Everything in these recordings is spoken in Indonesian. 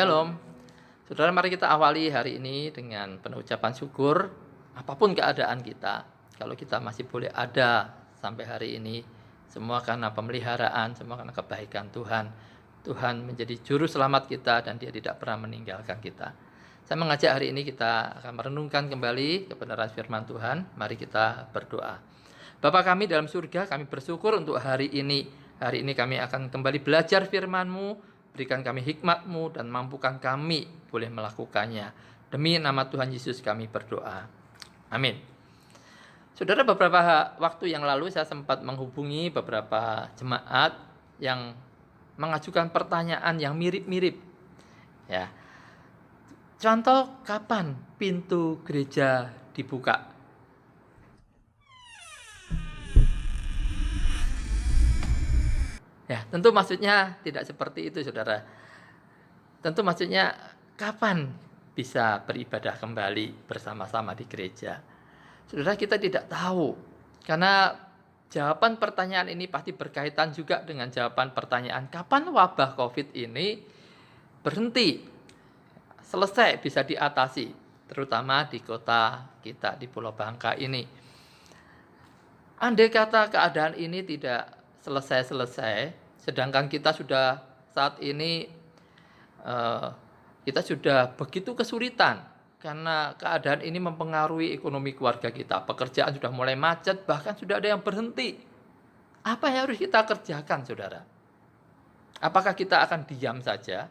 Shalom. Saudara, mari kita awali hari ini dengan penuh ucapan syukur. Apapun keadaan kita, kalau kita masih boleh ada sampai hari ini, semua karena pemeliharaan, semua karena kebaikan Tuhan. Tuhan menjadi juru selamat kita dan Dia tidak pernah meninggalkan kita. Saya mengajak hari ini kita akan merenungkan kembali kebenaran firman Tuhan. Mari kita berdoa. Bapa kami dalam surga, kami bersyukur untuk hari ini. Hari ini kami akan kembali belajar firman-Mu. Berikan kami hikmat-Mu dan mampukan kami boleh melakukannya. Demi nama Tuhan Yesus kami berdoa. Amin. Saudara, beberapa waktu yang lalu saya sempat menghubungi beberapa jemaat yang mengajukan pertanyaan yang mirip-mirip. Ya. Contoh, kapan pintu gereja dibuka? Ya, tentu maksudnya tidak seperti itu, saudara. Tentu maksudnya kapan bisa beribadah kembali bersama-sama di gereja. Saudara, kita tidak tahu. Karena jawaban pertanyaan ini pasti berkaitan juga dengan jawaban pertanyaan kapan wabah COVID ini berhenti, selesai, bisa diatasi. Terutama di kota kita, di Pulau Bangka ini. Andai kata keadaan ini tidak selesai-selesai, sedangkan kita sudah saat ini kita sudah begitu kesulitan karena keadaan ini mempengaruhi ekonomi keluarga kita. Pekerjaan sudah mulai macet, bahkan sudah ada yang berhenti. Apa yang harus kita kerjakan, saudara? Apakah kita akan diam saja,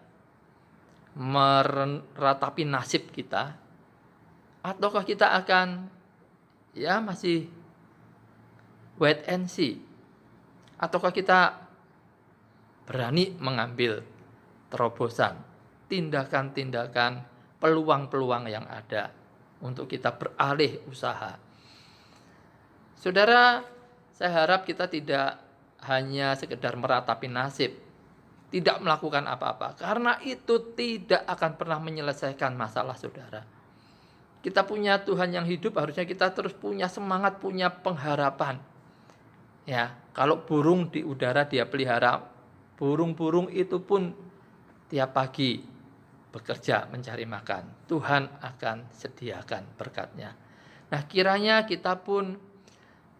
meratapi nasib kita, ataukah kita akan masih wait and see? Ataukah kita berani mengambil terobosan, tindakan-tindakan, peluang-peluang yang ada untuk kita beralih usaha? Saudara, saya harap kita tidak hanya sekedar meratapi nasib, tidak melakukan apa-apa, karena itu tidak akan pernah menyelesaikan masalah, saudara. Kita punya Tuhan yang hidup, harusnya kita terus punya semangat, punya pengharapan. Ya, kalau burung di udara Dia pelihara, burung-burung itu pun tiap pagi bekerja mencari makan. Tuhan akan sediakan berkat-Nya. Nah, kiranya kita pun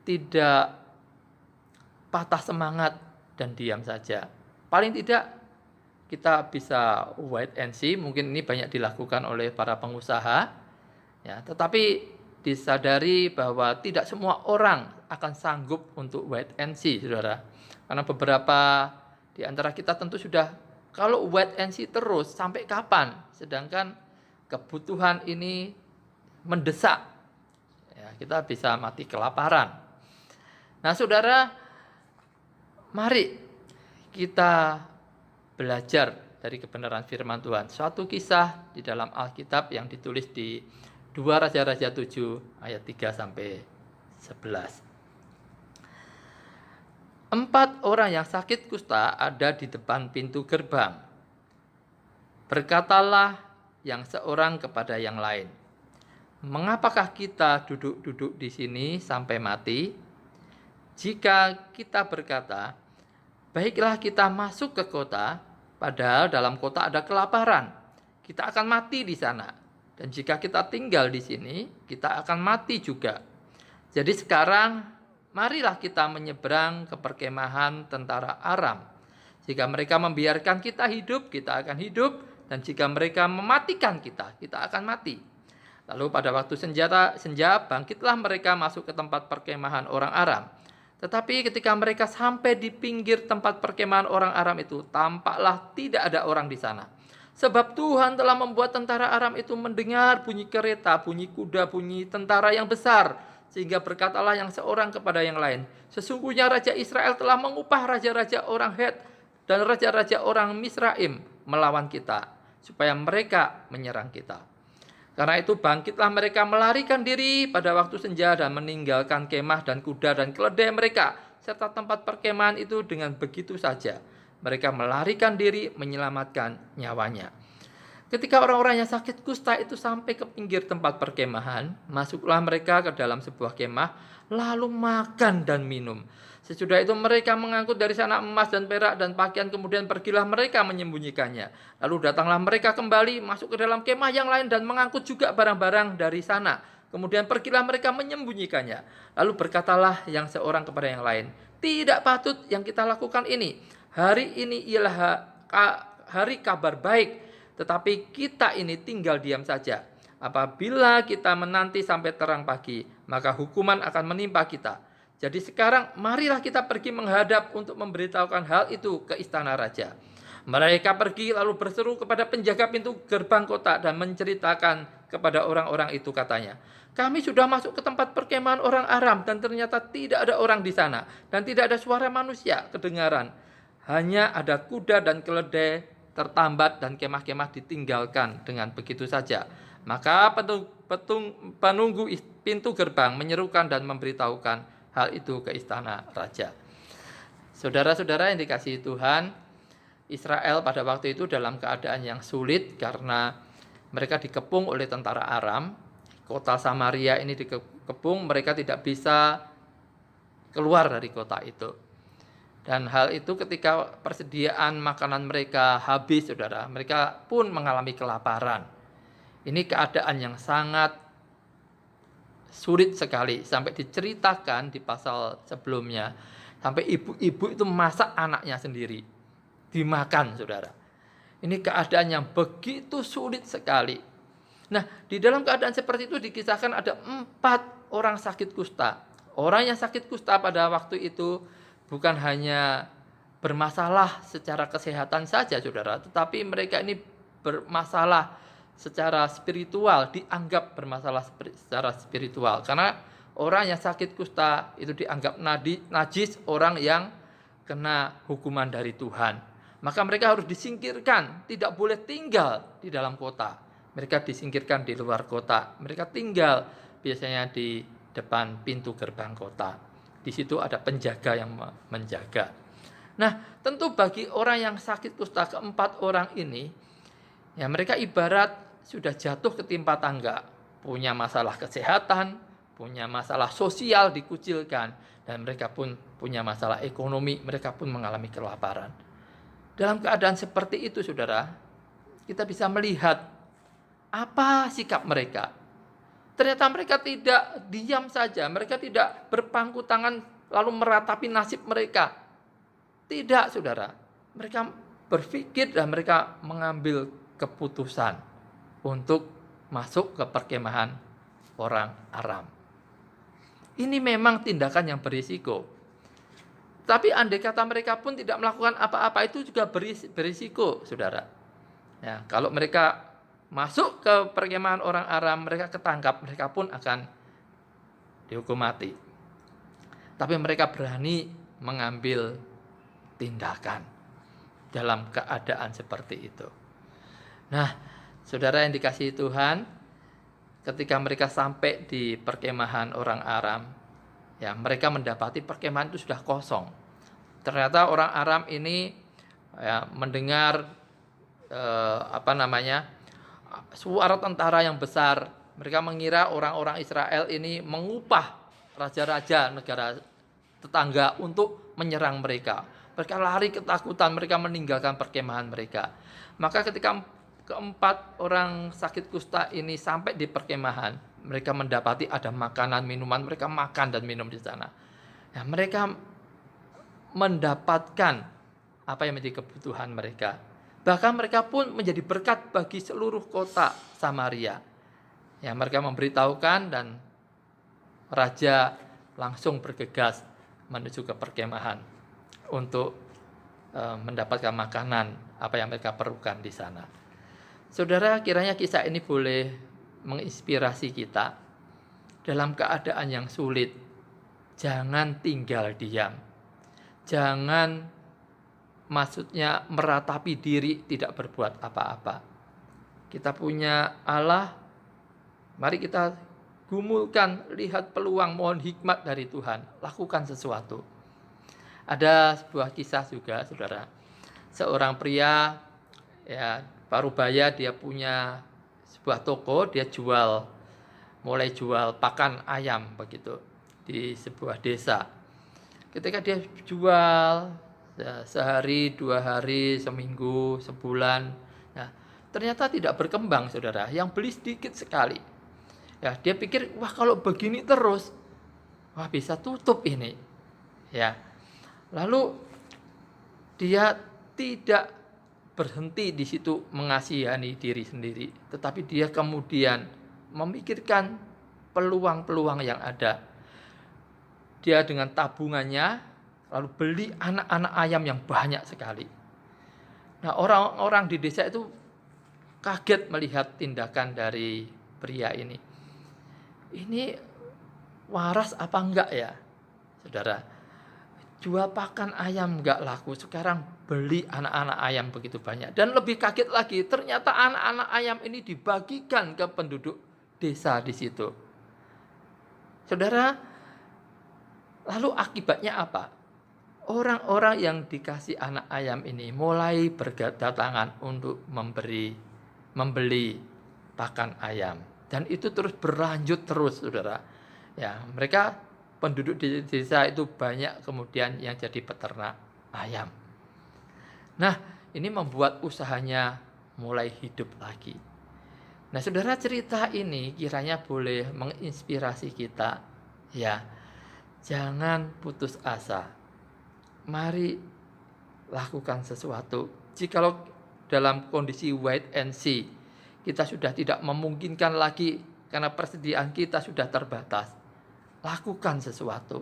tidak patah semangat dan diam saja. Paling tidak kita bisa wait and see. Mungkin ini banyak dilakukan oleh para pengusaha. Ya, tetapi disadari bahwa tidak semua orang akan sanggup untuk wait and see, saudara. Karena beberapa di antara kita tentu sudah, kalau wait and see terus sampai kapan? Sedangkan kebutuhan ini mendesak. Ya, kita bisa mati kelaparan. Nah, saudara, mari kita belajar dari kebenaran firman Tuhan. Suatu kisah di dalam Alkitab yang ditulis di 2 Raja-Raja 7 ayat 3 sampai 11. 4 orang yang sakit kusta ada di depan pintu gerbang. Berkatalah yang seorang kepada yang lain, "Mengapakah kita duduk-duduk di sini sampai mati? Jika kita berkata, baiklah kita masuk ke kota, padahal dalam kota ada kelaparan, kita akan mati di sana. Dan jika kita tinggal di sini, kita akan mati juga. Jadi sekarang, marilah kita menyeberang ke perkemahan tentara Aram. Jika mereka membiarkan kita hidup, kita akan hidup. Dan jika mereka mematikan kita, kita akan mati." Lalu pada waktu senja, bangkitlah mereka masuk ke tempat perkemahan orang Aram. Tetapi ketika mereka sampai di pinggir tempat perkemahan orang Aram itu, tampaklah tidak ada orang di sana. Sebab Tuhan telah membuat tentara Aram itu mendengar bunyi kereta, bunyi kuda, bunyi tentara yang besar. Sehingga berkatalah yang seorang kepada yang lain, "Sesungguhnya Raja Israel telah mengupah raja-raja orang Het dan raja-raja orang Misraim melawan kita, supaya mereka menyerang kita." Karena itu bangkitlah mereka melarikan diri pada waktu senja dan meninggalkan kemah dan kuda dan keledai mereka, serta tempat perkemahan itu dengan begitu saja. Mereka melarikan diri menyelamatkan nyawanya. Ketika orang-orang yang sakit kusta itu sampai ke pinggir tempat perkemahan, masuklah mereka ke dalam sebuah kemah, lalu makan dan minum. Sesudah itu mereka mengangkut dari sana emas dan perak dan pakaian, kemudian pergilah mereka menyembunyikannya. Lalu datanglah mereka kembali masuk ke dalam kemah yang lain dan mengangkut juga barang-barang dari sana. Kemudian pergilah mereka menyembunyikannya. Lalu berkatalah yang seorang kepada yang lain, tidak patut yang kita lakukan ini. Hari ini ialah hari kabar baik, tetapi kita ini tinggal diam saja. Apabila kita menanti sampai terang pagi, maka hukuman akan menimpa kita. Jadi sekarang marilah kita pergi menghadap untuk memberitahukan hal itu ke istana raja. Mereka pergi lalu berseru kepada penjaga pintu gerbang kota dan menceritakan kepada orang-orang itu, katanya, kami sudah masuk ke tempat perkemahan orang Aram dan ternyata tidak ada orang di sana dan tidak ada suara manusia kedengaran. Hanya ada kuda dan keledai tertambat dan kemah-kemah ditinggalkan dengan begitu saja. Maka penunggu pintu gerbang menyerukan dan memberitahukan hal itu ke istana raja. Saudara-saudara yang dikasihi Tuhan, Israel pada waktu itu dalam keadaan yang sulit karena mereka dikepung oleh tentara Aram. Kota Samaria ini dikepung, mereka tidak bisa keluar dari kota itu. Dan hal itu ketika persediaan makanan mereka habis, saudara, mereka pun mengalami kelaparan. Ini keadaan yang sangat sulit sekali, sampai diceritakan di pasal sebelumnya, sampai ibu-ibu itu masak anaknya sendiri, dimakan, saudara. Ini keadaan yang begitu sulit sekali. Nah, di dalam keadaan seperti itu dikisahkan ada 4 orang sakit kusta. Orang yang sakit kusta pada waktu itu bukan hanya bermasalah secara kesehatan saja, saudara, tetapi mereka ini bermasalah secara spiritual, dianggap bermasalah secara spiritual. Karena orang yang sakit kusta itu dianggap najis, orang yang kena hukuman dari Tuhan. Maka mereka harus disingkirkan, tidak boleh tinggal di dalam kota. Mereka disingkirkan di luar kota. Mereka tinggal biasanya di depan pintu gerbang kota. Di situ ada penjaga yang menjaga. Nah, tentu bagi orang yang sakit kusta, 4 orang ini, ya mereka ibarat sudah jatuh ketimpa tangga, punya masalah kesehatan, punya masalah sosial dikucilkan, dan mereka pun punya masalah ekonomi, mereka pun mengalami kelaparan. Dalam keadaan seperti itu, saudara, kita bisa melihat apa sikap mereka. Ternyata mereka tidak diam saja, mereka tidak berpangku tangan lalu meratapi nasib mereka. Tidak, saudara. Mereka berpikir dan mereka mengambil keputusan untuk masuk ke perkemahan orang Aram. Ini memang tindakan yang berisiko. Tapi andai kata mereka pun tidak melakukan apa-apa, itu juga berisiko, saudara. Ya, kalau mereka masuk ke perkemahan orang Aram, mereka ketangkap, mereka pun akan dihukum mati. Tapi mereka berani mengambil tindakan dalam keadaan seperti itu. Nah, saudara yang dikasihi Tuhan, ketika mereka sampai di perkemahan orang Aram, ya mereka mendapati perkemahan itu sudah kosong. Ternyata orang Aram ini ya, mendengar suara tentara yang besar. Mereka mengira orang-orang Israel ini mengupah raja-raja negara tetangga untuk menyerang mereka. Mereka lari ketakutan, mereka meninggalkan perkemahan mereka. Maka ketika 4 orang sakit kusta ini sampai di perkemahan, mereka mendapati ada makanan, minuman, mereka makan dan minum di sana. Ya, mereka mendapatkan apa yang menjadi kebutuhan mereka. Bahkan mereka pun menjadi berkat bagi seluruh kota Samaria. Ya, mereka memberitahukan dan raja langsung bergegas menuju ke perkemahan untuk mendapatkan makanan apa yang mereka perlukan di sana. Saudara, kiranya kisah ini boleh menginspirasi kita dalam keadaan yang sulit. Jangan tinggal diam. Jangan maksudnya meratapi diri, tidak berbuat apa-apa. Kita punya Allah, mari kita gumulkan, lihat peluang, mohon hikmat dari Tuhan, lakukan sesuatu. Ada sebuah kisah juga, saudara. Seorang pria ya Parubaya dia punya sebuah toko, dia mulai jual pakan ayam begitu di sebuah desa. Ketika dia jual sehari, 2 hari, seminggu, sebulan, nah, ternyata tidak berkembang, saudara. Yang beli sedikit sekali. Ya, dia pikir, wah kalau begini terus, wah bisa tutup ini. Ya, lalu dia tidak berhenti di situ mengasihani diri sendiri, tetapi dia kemudian memikirkan peluang-peluang yang ada. Dia dengan tabungannya lalu beli anak-anak ayam yang banyak sekali. Nah, orang-orang di desa itu kaget melihat tindakan dari pria ini. Ini waras apa enggak ya, saudara? Jual pakan ayam enggak laku, sekarang beli anak-anak ayam begitu banyak. Dan lebih kaget lagi, ternyata anak-anak ayam ini dibagikan ke penduduk desa di situ. Saudara, lalu akibatnya apa? Orang-orang yang dikasih anak ayam ini mulai berdatangan untuk membeli pakan ayam. Dan itu terus berlanjut terus, saudara. Ya, mereka penduduk di desa itu banyak kemudian yang jadi peternak ayam. Nah, ini membuat usahanya mulai hidup lagi. Nah, saudara, cerita ini kiranya boleh menginspirasi kita. Ya, jangan putus asa. Mari lakukan sesuatu. Jikalau dalam kondisi wait and see, kita sudah tidak memungkinkan lagi karena persediaan kita sudah terbatas. Lakukan sesuatu.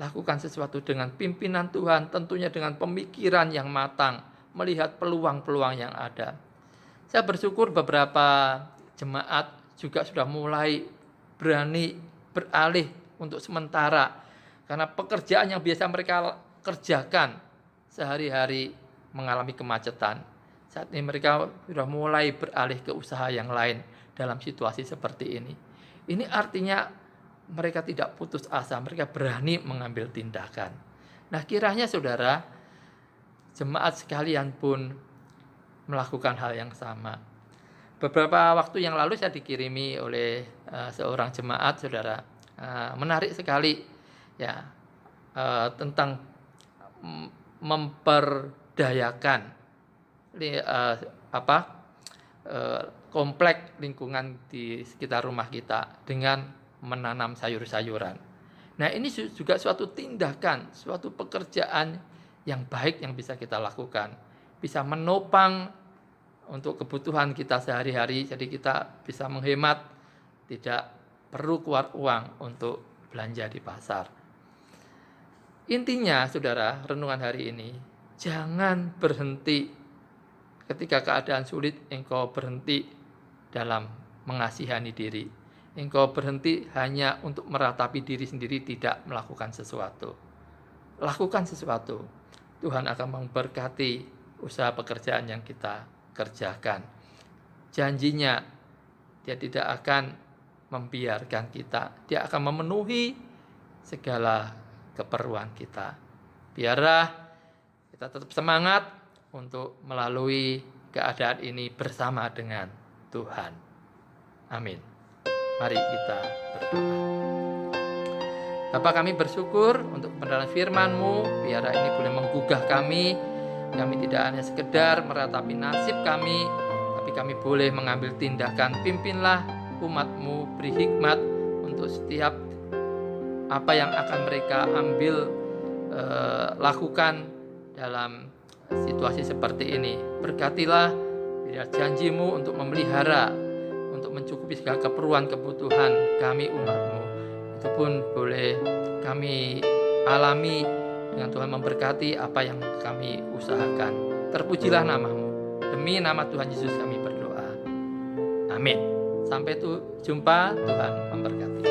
Lakukan sesuatu dengan pimpinan Tuhan, tentunya dengan pemikiran yang matang, melihat peluang-peluang yang ada. Saya bersyukur beberapa jemaat juga sudah mulai berani beralih untuk sementara, karena pekerjaan yang biasa mereka kerjakan sehari-hari mengalami kemacetan. Saat ini mereka sudah mulai beralih ke usaha yang lain dalam situasi seperti ini. Ini artinya mereka tidak putus asa, mereka berani mengambil tindakan. Nah, kiranya saudara, jemaat sekalian pun melakukan hal yang sama. Beberapa waktu yang lalu saya dikirimi oleh seorang jemaat, saudara, menarik sekali ya, tentang memperdayakan komplek lingkungan di sekitar rumah kita dengan menanam sayur-sayuran. Nah, ini juga suatu tindakan, suatu pekerjaan yang baik yang bisa kita lakukan. Bisa menopang untuk kebutuhan kita sehari-hari, jadi kita bisa menghemat, tidak perlu keluar uang untuk belanja di pasar. Intinya, saudara, renungan hari ini, jangan berhenti ketika keadaan sulit, engkau berhenti dalam mengasihani diri. Engkau berhenti hanya untuk meratapi diri sendiri, tidak melakukan sesuatu. Lakukan sesuatu. Tuhan akan memberkati usaha pekerjaan yang kita kerjakan. Janjinya, Dia tidak akan membiarkan kita. Dia akan memenuhi segala keperluan kita. Biarlah kita tetap semangat untuk melalui keadaan ini bersama dengan Tuhan. Amin. Mari kita berdoa. Bapa, kami bersyukur untuk kebenaran firman-Mu. Biarlah ini boleh menggugah kami. Kami tidak hanya sekedar meratapi nasib kami, tapi kami boleh mengambil tindakan. Pimpinlah umat-Mu, beri hikmat untuk setiap apa yang akan mereka ambil lakukan dalam situasi seperti ini. Berkatilah, biar janji-Mu untuk memelihara, untuk mencukupi segala keperluan kebutuhan kami umat-Mu. Itu pun boleh kami alami dengan Tuhan memberkati apa yang kami usahakan. Terpujilah nama-Mu. Demi nama Tuhan Yesus kami berdoa. Amin. Sampai jumpa, Tuhan memberkati.